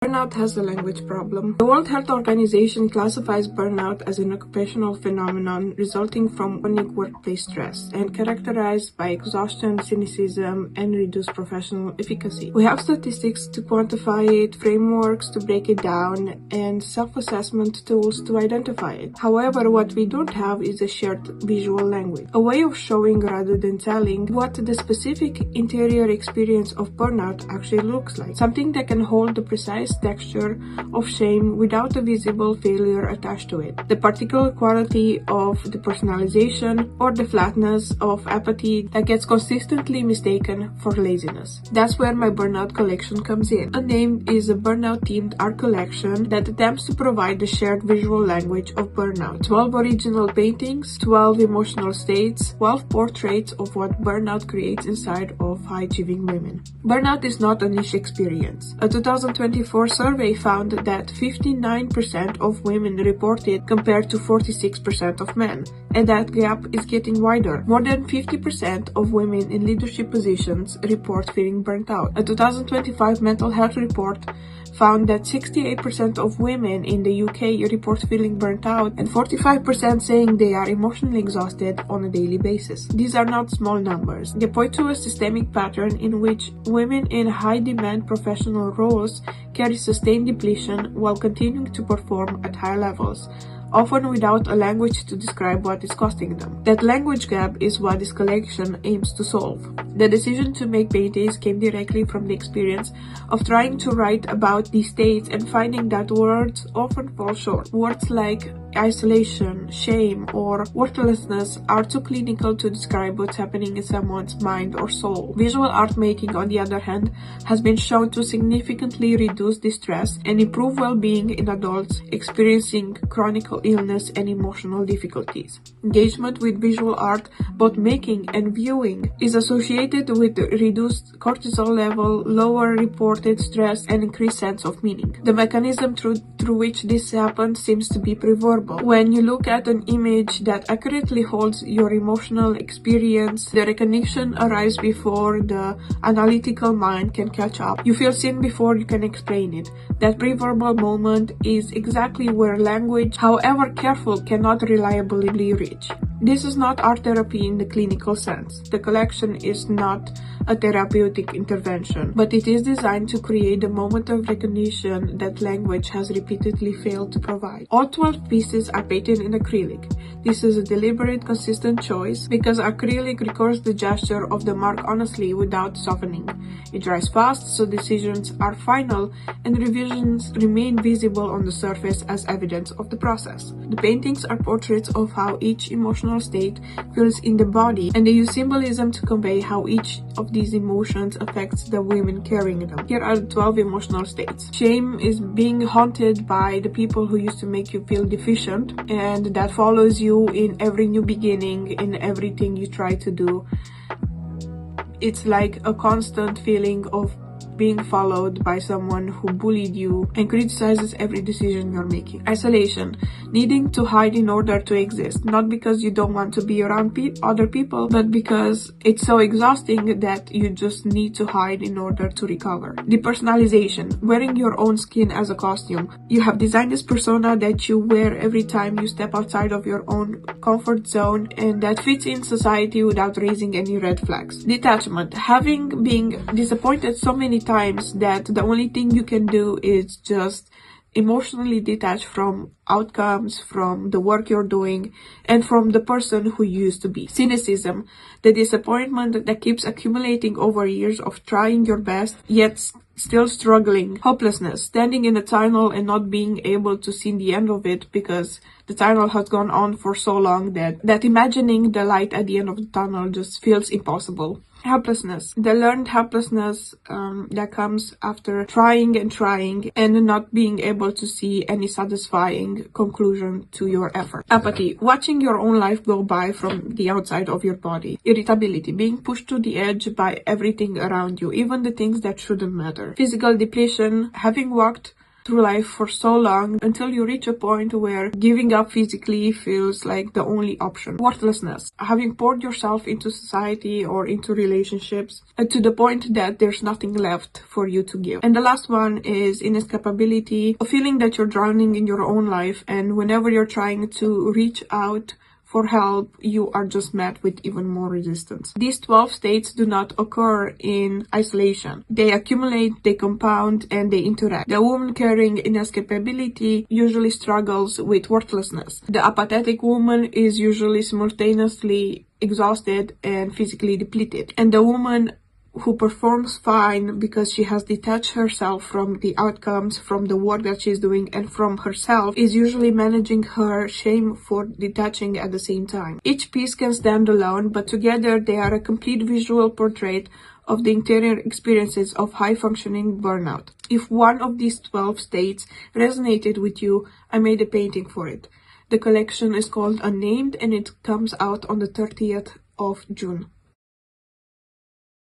Burnout has a language problem. The World Health Organization classifies burnout as an occupational phenomenon resulting from chronic workplace stress and characterized by exhaustion, cynicism, and reduced professional efficacy. We have statistics to quantify it, frameworks to break it down, and self-assessment tools to identify it. However, what we don't have is a shared visual language, a way of showing rather than telling what the specific interior experience of burnout actually looks like, something that can hold the precise texture of shame without a visible failure attached to it, the particular quality of the personalization or the flatness of apathy that gets consistently mistaken for laziness. That's where my Burnout collection comes in. Unnamed is a burnout-themed art collection that attempts to provide the shared visual language of burnout. 12 original paintings, 12 emotional states, 12 portraits of what burnout creates inside of high-achieving women. Burnout is not a niche experience. A 2024 survey found that 59% of women reported compared to 46% of men, and that gap is getting wider. More than 50% of women in leadership positions report feeling burnt out. A 2025 mental health report found that 68% of women in the UK report feeling burnt out and 45% saying they are emotionally exhausted on a daily basis. These are not small numbers. They point to a systemic pattern in which women in high-demand professional roles carry sustained depletion while continuing to perform at high levels, often without a language to describe what is costing them. That language gap is what this collection aims to solve. The decision to make paintings came directly from the experience of trying to write about these states and finding that words often fall short. Words like isolation, shame, or worthlessness are too clinical to describe what's happening in someone's mind or soul. Visual art making, on the other hand, has been shown to significantly reduce distress and improve well-being in adults experiencing chronic illness and emotional difficulties. Engagement with visual art, both making and viewing, is associated with reduced cortisol level, lower reported stress, and increased sense of meaning. The mechanism through which this happens seems to be preverbal. When you look at an image that accurately holds your emotional experience, the recognition arrives before the analytical mind can catch up. You feel seen before you can explain it. That preverbal moment is exactly where language, however careful, cannot reliably reach. This is not art therapy in the clinical sense. The collection is not a therapeutic intervention, but it is designed to create the moment of recognition that language has repeatedly failed to provide. All 12 pieces are painted in acrylic. This is a deliberate, consistent choice because acrylic records the gesture of the mark honestly without softening. It dries fast, so decisions are final and revisions remain visible on the surface as evidence of the process. The paintings are portraits of how each emotional state feels in the body, and they use symbolism to convey how each of these emotions affects the women carrying them. Here are the 12 emotional states. Shame is being haunted by the people who used to make you feel deficient, and that follows you in every new beginning, in everything you try to do. It's like a constant feeling of being followed by someone who bullied you and criticizes every decision you're making. Isolation, needing to hide in order to exist, not because you don't want to be around other people, but because it's so exhausting that you just need to hide in order to recover. Depersonalization, wearing your own skin as a costume. You have designed this persona that you wear every time you step outside of your own comfort zone and that fits in society without raising any red flags. Detachment, having been disappointed so many times that the only thing you can do is just emotionally detach from outcomes, from the work you're doing, and from the person who you used to be. Cynicism, the disappointment that keeps accumulating over years of trying your best, yet still struggling. Hopelessness, standing in a tunnel and not being able to see the end of it because the tunnel has gone on for so long that imagining the light at the end of the tunnel just feels impossible. Helplessness, the learned helplessness that comes after trying and not being able to see any satisfying conclusion to your effort. Apathy, watching your own life go by from the outside of your body. Irritability, being pushed to the edge by everything around you, even the things that shouldn't matter. Physical depletion, having walked through life for so long until you reach a point where giving up physically feels like the only option. Worthlessness. Having poured yourself into society or into relationships to the point that there's nothing left for you to give. And the last one is inescapability, a feeling that you're drowning in your own life, and whenever you're trying to reach out for help, you are just met with even more resistance. These 12 states do not occur in isolation. They accumulate, they compound, and they interact. The woman carrying inescapability usually struggles with worthlessness. The apathetic woman is usually simultaneously exhausted and physically depleted. And the woman who performs fine because she has detached herself from the outcomes, from the work that she's doing, and from herself, is usually managing her shame for detaching at the same time. Each piece can stand alone, but together they are a complete visual portrait of the interior experiences of high-functioning burnout. If one of these 12 states resonated with you, I made a painting for it. The collection is called Unnamed, and it comes out on the 30th of June.